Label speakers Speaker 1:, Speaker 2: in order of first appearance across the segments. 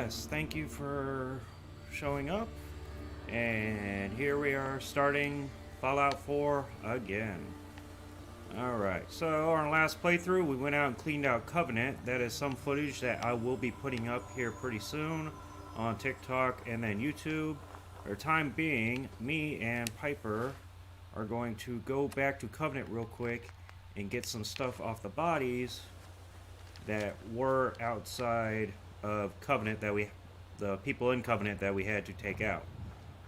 Speaker 1: yes, thank you for showing up. And here we are starting Fallout 4 again. Alright, so on our last playthrough, we went out and cleaned out Covenant. That is some footage that I will be putting up here pretty soon on TikTok and then YouTube. For the time being, me and Piper are going to go back to Covenant real quick and get some stuff off the bodies that were outside of Covenant the people in Covenant that we had to take out.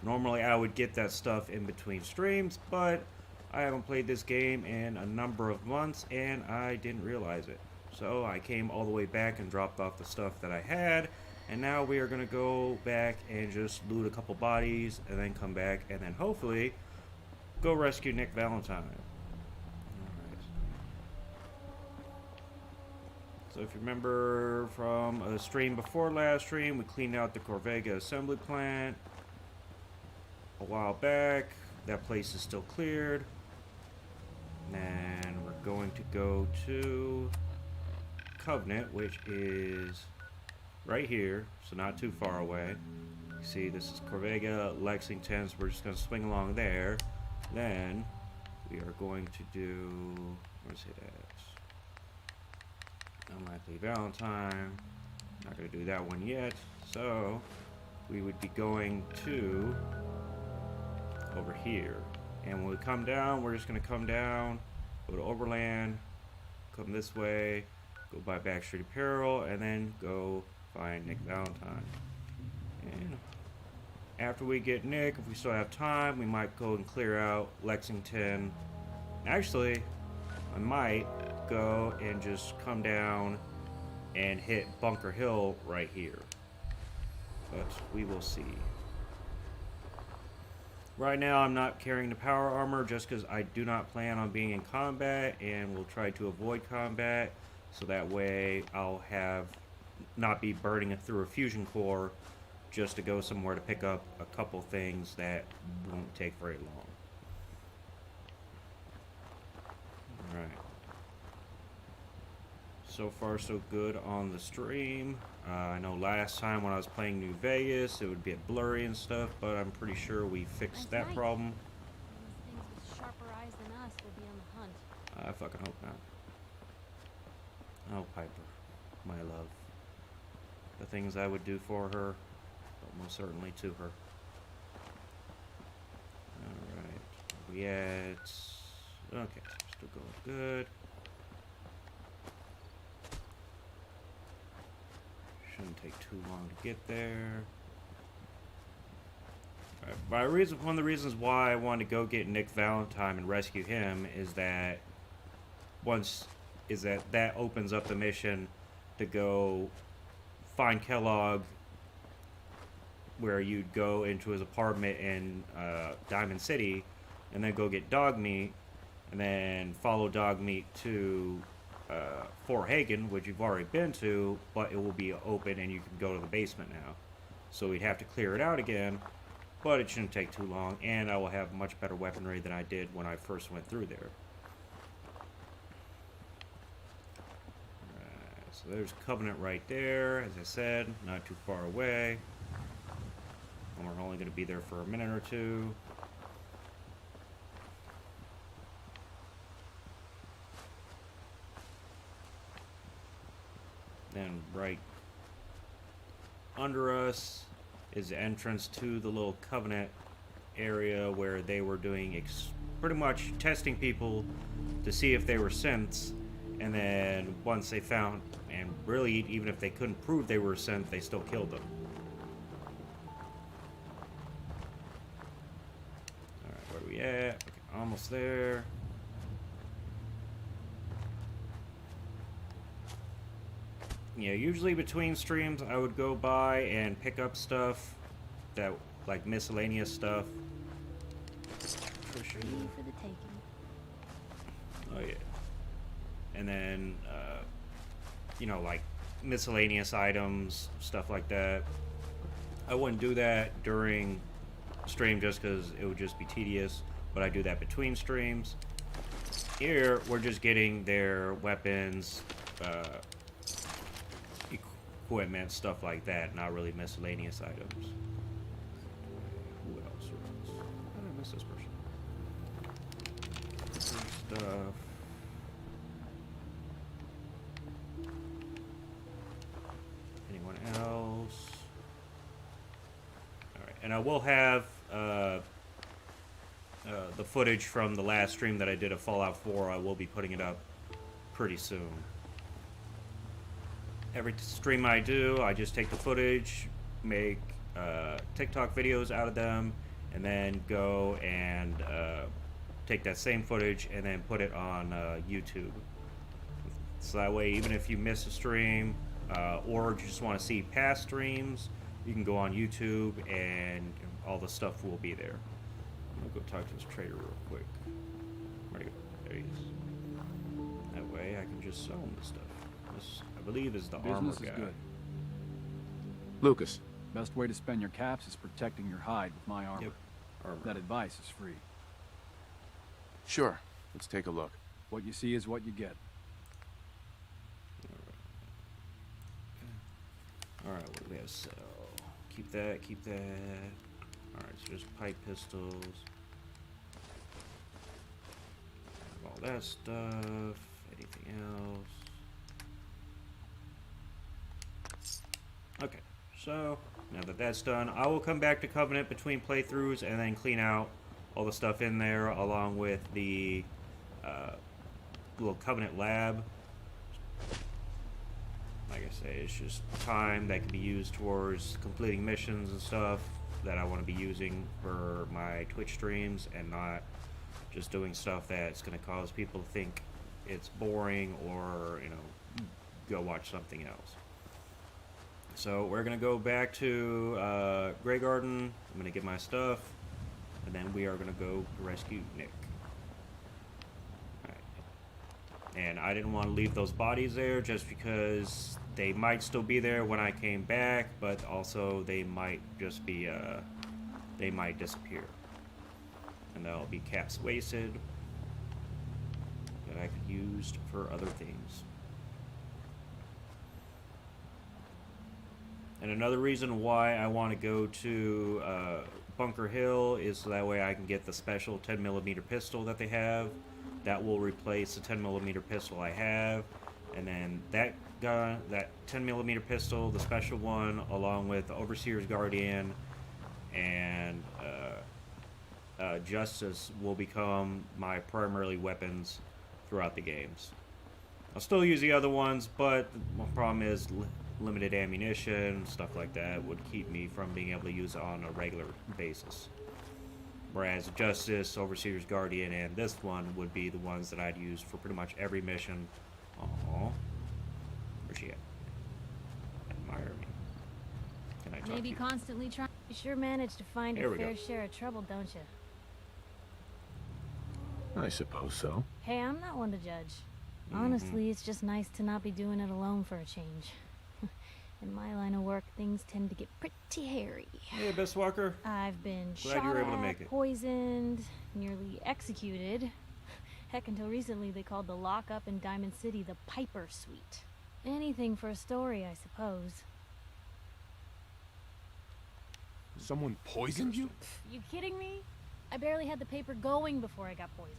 Speaker 1: Normally I would get that stuff in between streams, but I haven't played this game in a number of months and I didn't realize it. So I came all the way back and dropped off the stuff that I had, and now we are going to go back and just loot a couple bodies and then come back and then hopefully go rescue Nick Valentine. So if you remember from a stream before last stream, we cleaned out the Corvega assembly plant a while back. That place is still cleared. And we're going to go to Covenant, which is right here, so not too far away. You see, this is Corvega, Lexington, so we're just going to swing along there. Then we are going to do, where's it at? Unlikely Valentine. Not going to do that one yet. So we would be going to over here. And when we come down, we're just going to come down, go to Overland, come this way, go by Backstreet Apparel, and then go find Nick Valentine. And after we get Nick, if we still have time, we might go and clear out Lexington. Actually, I might go and just come down and hit Bunker Hill right here. But we will see. Right now I'm not carrying the power armor just because I do not plan on being in combat and will try to avoid combat, so that way I'll not be burning it through a fusion core just to go somewhere to pick up a couple things that won't take very long. Alright. So far so good on the stream. I know last time when I was playing New Vegas it would get blurry and stuff, but I'm pretty sure we fixed that problem.
Speaker 2: Those things with sharper eyes than us will be on the hunt.
Speaker 1: I fucking hope not. Oh, Piper, my love. The things I would do for her, but most certainly to her. Alright, we at... Okay, still going good. Shouldn't take too long to get there. Right, one of the reasons why I want to go get Nick Valentine and rescue him is that that opens up the mission to go find Kellogg, where you'd go into his apartment in Diamond City, and then go get dog meat, and then follow dog meat to Fort Hagen, which you've already been to, but it will be open and you can go to the basement now. So we'd have to clear it out again, but it shouldn't take too long, and I will have much better weaponry than I did when I first went through there. Alright, so there's Covenant right there, as I said, not too far away. And we're only going to be there for a minute or two. Then right under us is the entrance to the little Covenant area where they were doing pretty much testing people to see if they were synths, and then once they found, and really even if they couldn't prove they were synth, they still killed them. Alright, where are we at? Okay, almost there. Yeah, usually between streams I would go by and pick up stuff that, like miscellaneous stuff.
Speaker 2: For the taking.
Speaker 1: Oh yeah. And then, you know, like miscellaneous items, stuff like that. I wouldn't do that during stream just because it would just be tedious, but I do that between streams. Here, we're just getting their weapons, equipment, stuff like that, not really miscellaneous items. Who else? How did I miss this person? Stuff. Anyone else? Alright, and I will have the footage from the last stream that I did of Fallout 4. I will be putting it up pretty soon. Every stream I do, I just take the footage, make TikTok videos out of them, and then go and take that same footage and then put it on YouTube. So that way, even if you miss a stream or just want to see past streams, you can go on YouTube and all the stuff will be there. I'm gonna go talk to this trader real quick. Where'd he go? There he is. That way I can just sell him the stuff. This, I believe, is the armor
Speaker 3: Business
Speaker 1: guy.
Speaker 3: is good.
Speaker 4: Lucas.
Speaker 3: Best way to spend your caps is protecting your hide with my armor.
Speaker 1: Yep. Armor.
Speaker 3: That advice is free.
Speaker 4: Sure. Let's take a look.
Speaker 3: What you see is what you get.
Speaker 1: Alright, what do we have to sell? Keep that, keep that. Alright, so just pipe pistols. All that stuff. Anything else? Okay, so now that that's done, I will come back to Covenant between playthroughs and then clean out all the stuff in there along with the little Covenant lab. Like I say, it's just time that can be used towards completing missions and stuff that I want to be using for my Twitch streams and not just doing stuff that's going to cause people to think it's boring or, you know, go watch something else. So we're going to go back to Grey Garden. I'm going to get my stuff, and then we are going to go rescue Nick. And I didn't want to leave those bodies there just because they might still be there when I came back, but also they might just be, they might disappear. And they'll be caps wasted that I could use for other things. And another reason why I want to go to Bunker Hill is so that way I can get the special 10mm pistol that they have. That will replace the 10mm pistol I have, and then that gun, that 10mm pistol, the special one, along with the Overseer's Guardian and Justice will become my primarily weapons throughout the games. I'll still use the other ones, but the problem is limited ammunition, stuff like that would keep me from being able to use it on a regular basis. Whereas Justice, Overseer's Guardian, and this one would be the ones that I'd use for pretty much every mission. Aww. Where's she at? Admire me. Can I talk
Speaker 2: Maybe
Speaker 1: to you?
Speaker 2: constantly trying. You sure manage to find
Speaker 1: There
Speaker 2: a
Speaker 1: we
Speaker 2: fair
Speaker 1: go.
Speaker 2: share of trouble, don't you?
Speaker 4: I suppose so.
Speaker 2: Hey, I'm not one to judge. Honestly, it's just nice to not be doing it alone for a change. In my line of work, things tend to get pretty hairy.
Speaker 1: Hey, Best Walker.
Speaker 2: I've been
Speaker 1: Glad
Speaker 2: shot
Speaker 1: you were able to
Speaker 2: at,
Speaker 1: make it.
Speaker 2: poisoned, nearly executed. Heck, until recently they called the lockup in Diamond City the Piper Suite. Anything for a story, I suppose.
Speaker 4: Someone poisoned you?
Speaker 2: You kidding me? I barely had the paper going before I got poisoned.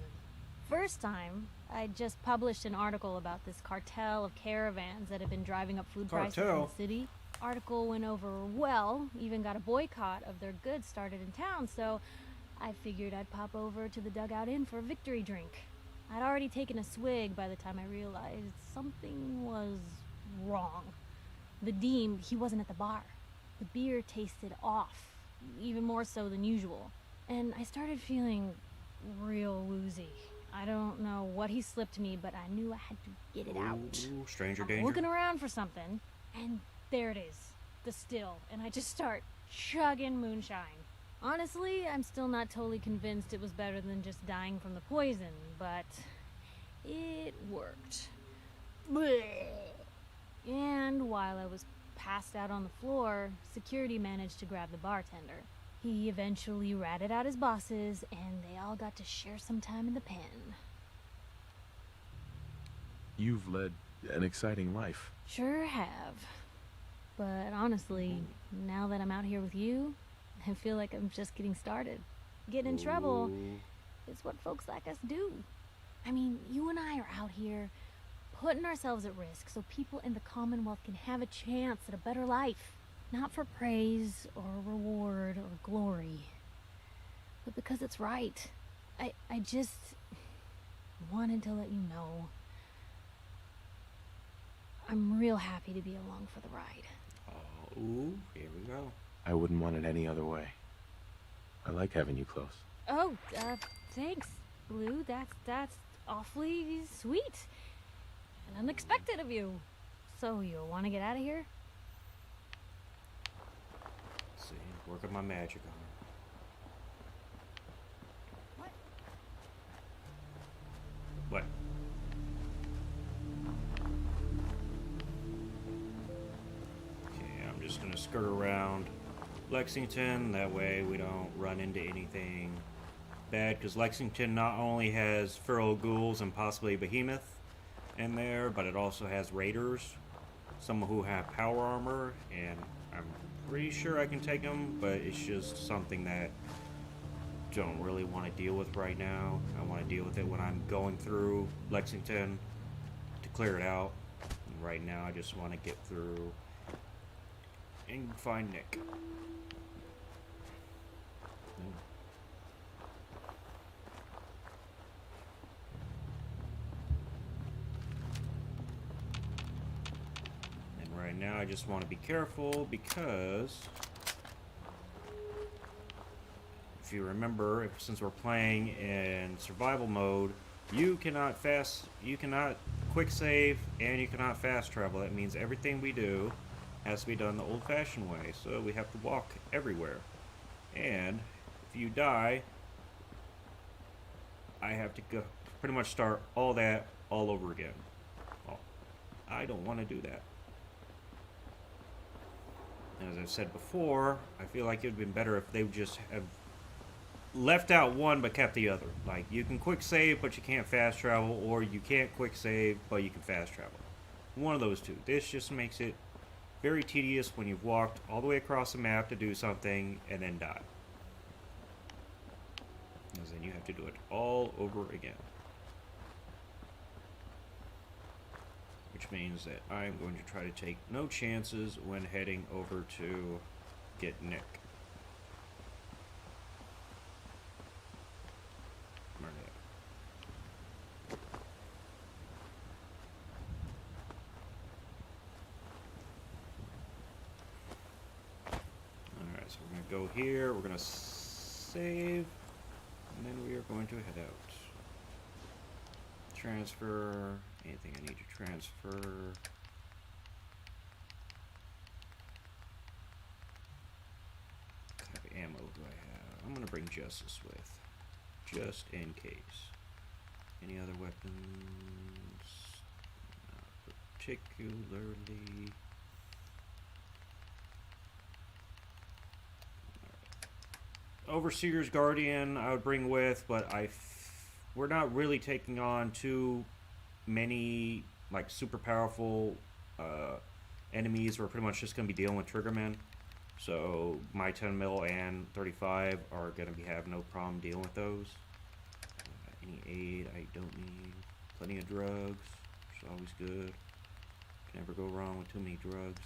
Speaker 2: First time, I just published an article about this cartel of caravans that had been driving up food prices in
Speaker 1: Cartel?
Speaker 2: the city. Article went over well, even got a boycott of their goods started in town, so I figured I'd pop over to the Dugout Inn for a victory drink. I'd already taken a swig by the time I realized something was wrong. The Deem, he wasn't at the bar. The beer tasted off, even more so than usual. And I started feeling real woozy. I don't know what he slipped me, but I knew I had to get it out.
Speaker 1: Ooh, stranger
Speaker 2: I'm
Speaker 1: danger.
Speaker 2: looking around for something, and there it is, the still, and I just start chugging moonshine. Honestly, I'm still not totally convinced it was better than just dying from the poison, but it worked. Blech. And while I was passed out on the floor, security managed to grab the bartender. He eventually ratted out his bosses, and they all got to share some time in the pen.
Speaker 4: You've led an exciting life.
Speaker 2: Sure have. But honestly, now that I'm out here with you, I feel like I'm just getting started. Getting in trouble
Speaker 1: Ooh.
Speaker 2: is what folks like us do. I mean, you and I are out here putting ourselves at risk so people in the Commonwealth can have a chance at a better life. Not for praise or reward or glory, but because it's right. I just wanted to let you know I'm real happy to be along for the ride.
Speaker 1: Oh, ooh, here we go.
Speaker 4: I wouldn't want it any other way. I like having you close.
Speaker 2: Oh, thanks, Blue. That's awfully sweet and unexpected of you. So you want to get out of here?
Speaker 1: Let's see, working my magic on her. What? Okay, I'm just gonna skirt around Lexington. That way we don't run into anything bad. Because Lexington not only has feral ghouls and possibly behemoth in there, but it also has raiders. Some who have power armor, and I'm pretty sure I can take them, but it's just something that don't really want to deal with right now. I want to deal with it when I'm going through Lexington to clear it out. And right now I just want to get through and find Nick. And right now I just want to be careful because if you remember, since we're playing in survival mode, you cannot quick save and you cannot fast travel. That means everything we do has to be done the old-fashioned way. So we have to walk everywhere. And if you die, I have to go pretty much start all that all over again. Well, I don't want to do that. And as I've said before, I feel like it would have been better if they would just have left out one but kept the other. Like, you can quick save but you can't fast travel, or you can't quick save but you can fast travel. One of those two. This just makes it very tedious when you've walked all the way across the map to do something and then die. Because then you have to do it all over again. Which means that I'm going to try to take no chances when heading over to get Nick. Alright, so we're going to go here, we're going to save, and then we are going to head out. Transfer, anything I need to transfer. What type of ammo do I have? I'm going to bring Justice with, just in case. Any other weapons? Not particularly. Overseer's Guardian I would bring with, but we're not really taking on too many like super powerful enemies. We're pretty much just going to be dealing with Triggermen. So my 10 mil and 35 are going to be having no problem dealing with those. Any aid I don't need. Plenty of drugs, which is always good. Can never go wrong with too many drugs.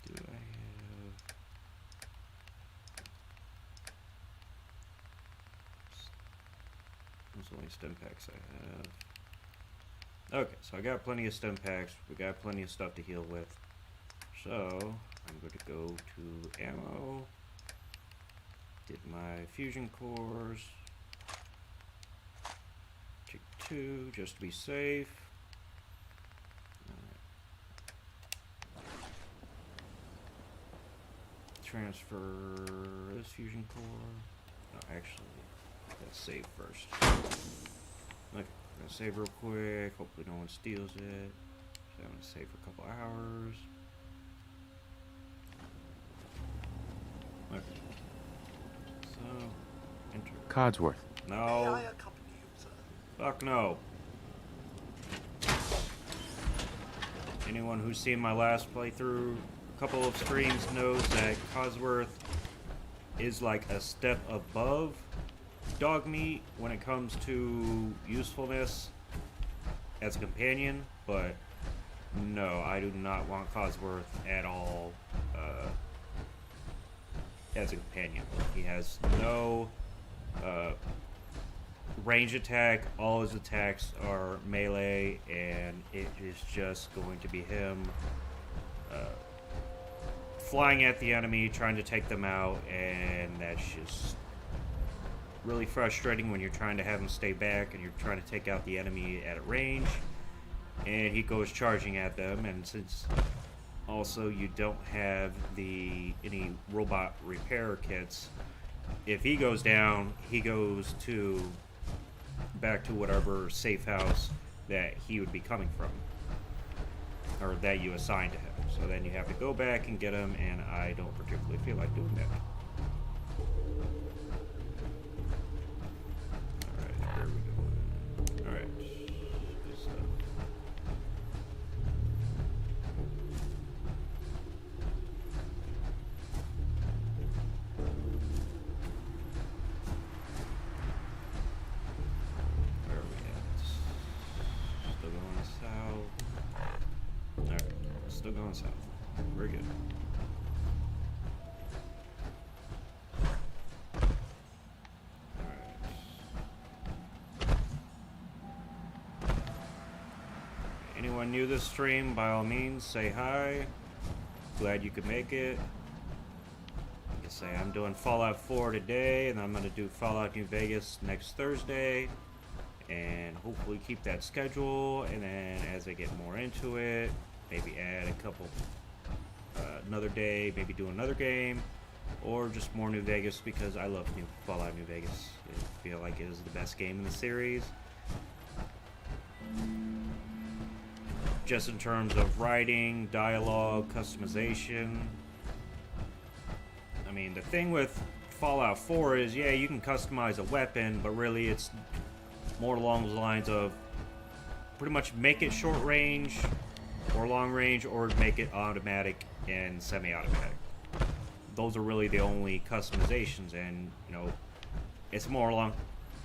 Speaker 1: Do I have... Those only stim packs I have. Okay, so I got plenty of stim packs. We got plenty of stuff to heal with. So I'm going to go to ammo. Get my fusion cores. Take 2 just to be safe. Transfer this fusion core. No, actually, let's save first. Okay, I'm gonna save real quick. Hopefully no one steals it. So I'm gonna save for a couple hours. Okay. So, enter.
Speaker 4: Codsworth.
Speaker 1: No. Fuck no. Anyone who's seen my last playthrough couple of streams knows that Cosworth is like a step above dog meat when it comes to usefulness as a companion, but no, I do not want Cosworth at all as a companion. He has no range attack. All his attacks are melee, and it is just going to be him flying at the enemy, trying to take them out, and that's just really frustrating when you're trying to have him stay back and you're trying to take out the enemy at a range, and he goes charging at them. And since also you don't have any robot repair kits, if he goes down, he goes back to whatever safe house that he would be coming from, or that you assigned to him. So then you have to go back and get him, and I don't particularly feel like doing that. Alright, where are we going? Alright. Good stuff. Where are we at? Still going south. Alright, still going south. Very good. Alright. Anyone new this stream, by all means, say hi. Glad you could make it. Like I say, I'm doing Fallout 4 today, and I'm going to do Fallout New Vegas next Thursday. And hopefully keep that schedule, and then as I get more into it, maybe add a couple another day, maybe do another game, or just more New Vegas, because I love Fallout New Vegas. I feel like it is the best game in the series. Just in terms of writing, dialogue, customization. I mean, the thing with Fallout 4 is, yeah, you can customize a weapon, but really it's more along the lines of pretty much make it short range or long range, or make it automatic and semi-automatic. Those are really the only customizations, and it's more along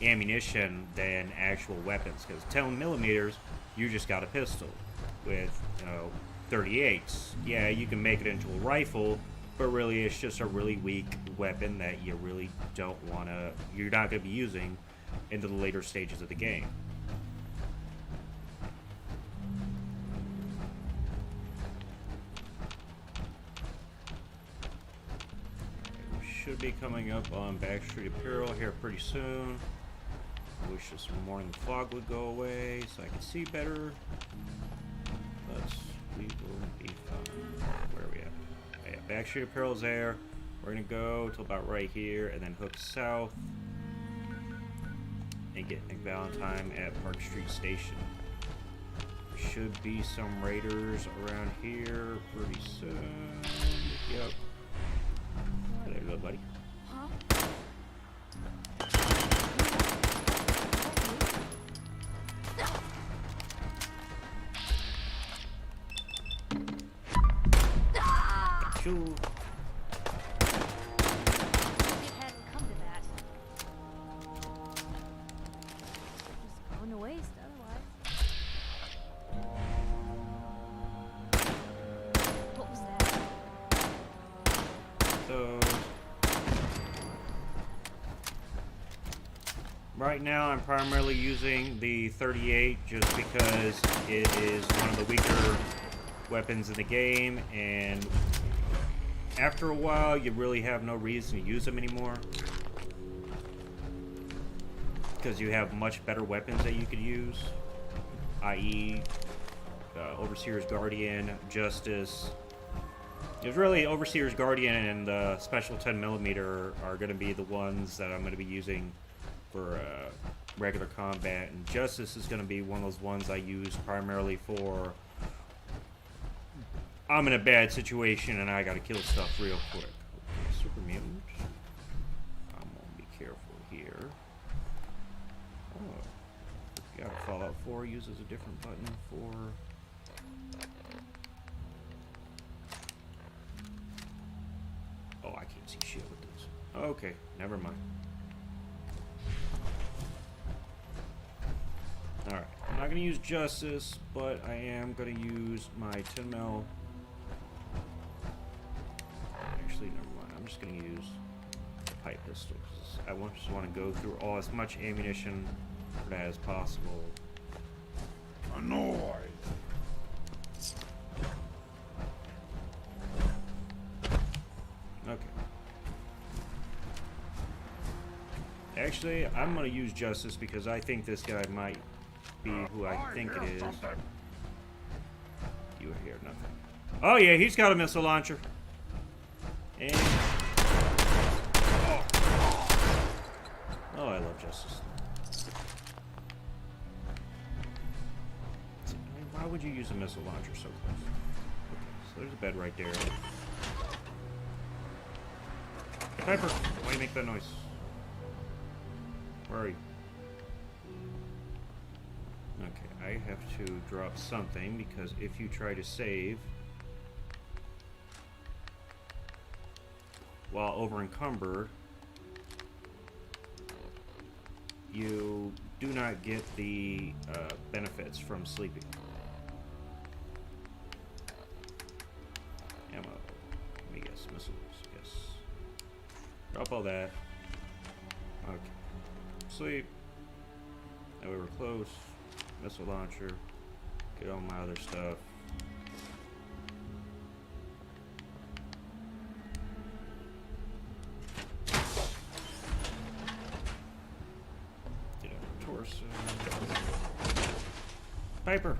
Speaker 1: ammunition than actual weapons, because 10 millimeters, you just got a pistol. With 38s, yeah, you can make it into a rifle, but really it's just a really weak weapon that you really don't want to, you're not going to be using into the later stages of the game. We should be coming up on Backstreet Apparel here pretty soon. I wish this morning the fog would go away so I could see better, but we will be fine. Where are we at? Oh, yeah, Backstreet Apparel's there. We're gonna go till about right here, and then hook south and get Nick Valentine at Park Street Station. There should be some raiders around here pretty soon. Yep. There you go, buddy.
Speaker 2: Huh?
Speaker 1: Choo.
Speaker 2: It hadn't come to that. Just going to waste otherwise. What was that?
Speaker 1: So right now I'm primarily using the 38 just because it is one of the weaker weapons in the game, and after a while you really have no reason to use them anymore, because you have much better weapons that you could use, i.e. Overseer's Guardian, Justice. It's really Overseer's Guardian and the Special 10mm are going to be the ones that I'm going to be using for regular combat, and Justice is going to be one of those ones I use primarily for I'm in a bad situation and I gotta kill stuff real quick. Okay, super mutant. I'm gonna be careful here. Oh, got Fallout 4 uses a different button for Oh, I can't see shit with this. Okay, never mind. Alright, I'm not gonna use Justice, but I am gonna use my 10 mil. Actually, never mind. I'm just gonna use the pipe pistol. I just want to go through all as much ammunition for that as possible. Annoyed. Okay. Actually, I'm gonna use Justice because I think this guy might be who I think it is. You hear nothing. Oh yeah, he's got a missile launcher. And oh, I love Justice. I mean, why would you use a missile launcher so close? Okay, so there's a bed right there. Piper, why do you make that noise? Where are you? Okay, I have to drop something because if you try to save while over encumbered, you do not get the benefits from sleeping. Ammo. Let me guess. Missiles. Yes. Drop all that. Okay. Sleep. Now we were close. Missile launcher. Get all my other stuff. Get our torso. Piper!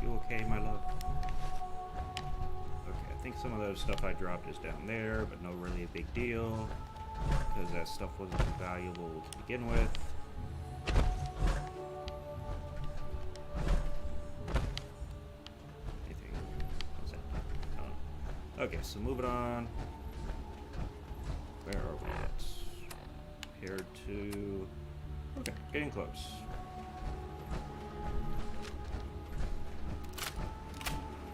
Speaker 1: You okay, my love? Okay, I think some of those stuff I dropped is down there, but no really a big deal. Because that stuff wasn't valuable to begin with. Anything? What's that? Oh. Okay, so moving on. Where are we at? Compared to... Okay, getting close.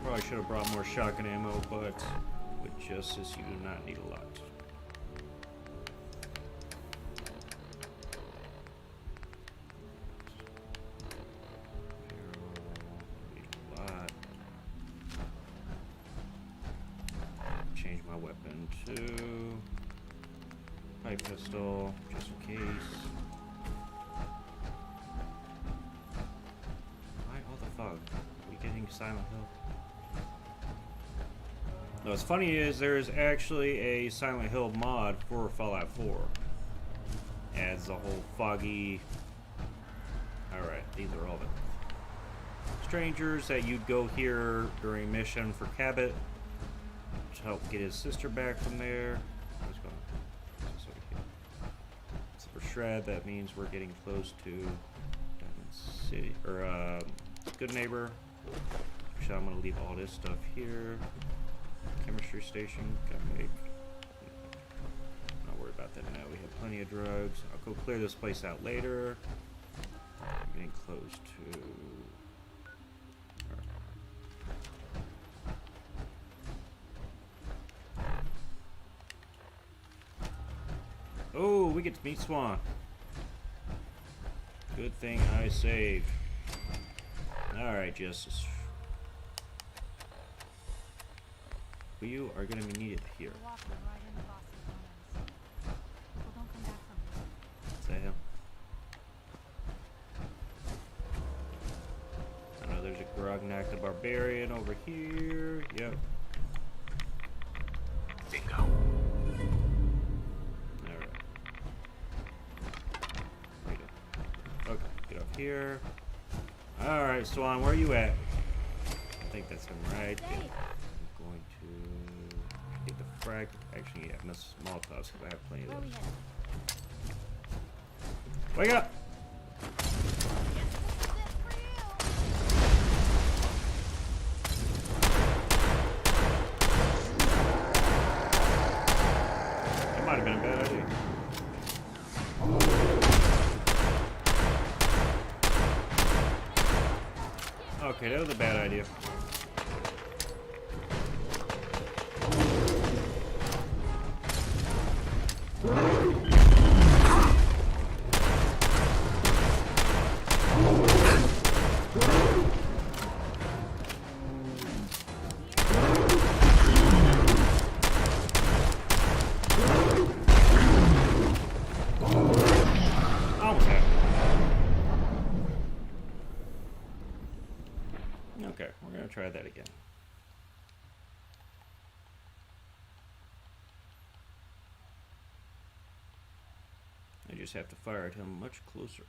Speaker 1: Probably should have brought more shotgun ammo, but with Justice you do not need a lot. Change my weapon to pipe pistol, just in case. Why all the fog? Are we getting Silent Hill? No, what's funny is there's actually a Silent Hill mod for Fallout 4. Adds the whole foggy... Alright, these are all the strangers that you'd go here during mission for Cabot to help get his sister back from there. What's going on? This over here. So for Shred, that means we're getting close to Diamond City, or Good Neighbor. So I'm gonna leave all this stuff here. Chemistry station, gotta make. Not worried about that now. We have plenty of drugs. I'll go clear this place out later. I'm getting close to. Oh, we get to meet Swan. Good thing I saved. Alright, Justice. You are going to be needed here. Is that him? I know there's a Grognak the Barbarian over here. Yep.
Speaker 4: Bingo.
Speaker 1: Okay, get up here. Alright, Swan, where are you at? I think that's him right there. I'm going to get the frag. Actually, yeah, miss Molotovs because I have plenty of those. Wake up! That might have been a bad idea. Okay, that was a bad idea. try that again. I just have to fire at him much closer.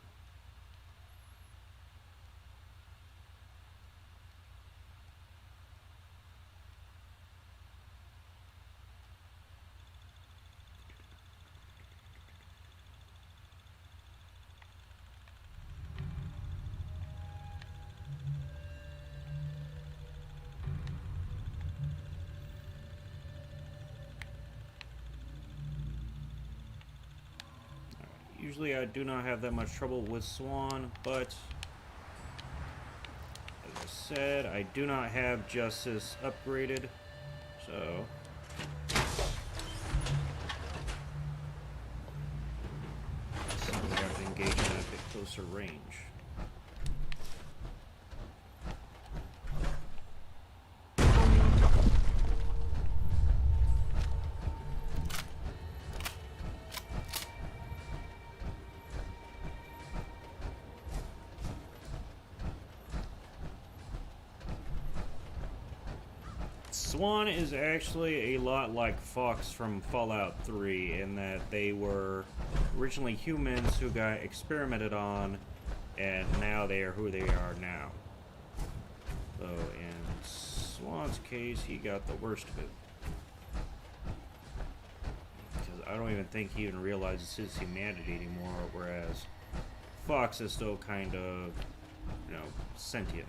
Speaker 1: Usually I do not have that much trouble with Swan, but as I said, I do not have Justice upgraded, so we have to engage in a bit closer range. Swan is actually a lot like Fox from Fallout 3 in that they were originally humans who got experimented on, and now they are who they are now. So in Swan's case, he got the worst of it. Because I don't even think he even realizes his humanity anymore, whereas Fox is still kind of, you know, sentient.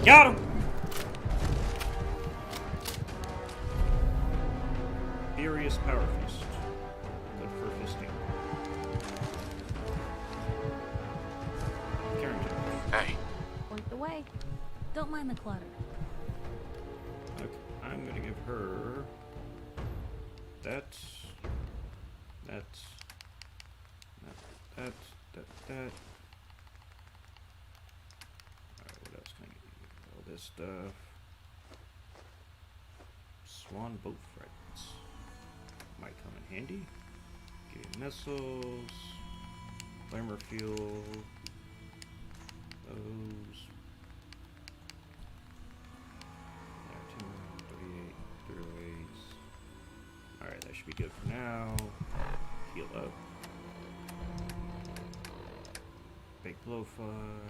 Speaker 1: Got him! Furious Power Fist. Good for fisting.
Speaker 4: Hey.
Speaker 2: Point the way. Don't mind the clutter.
Speaker 1: Okay, I'm gonna give her that. Alright, what else can I give you? All this stuff. Swan boat fragments. Might come in handy. Give you missiles. Flamer fuel. Those. 38 throwaways. Alright, that should be good for now. Heal up. Big blow fire.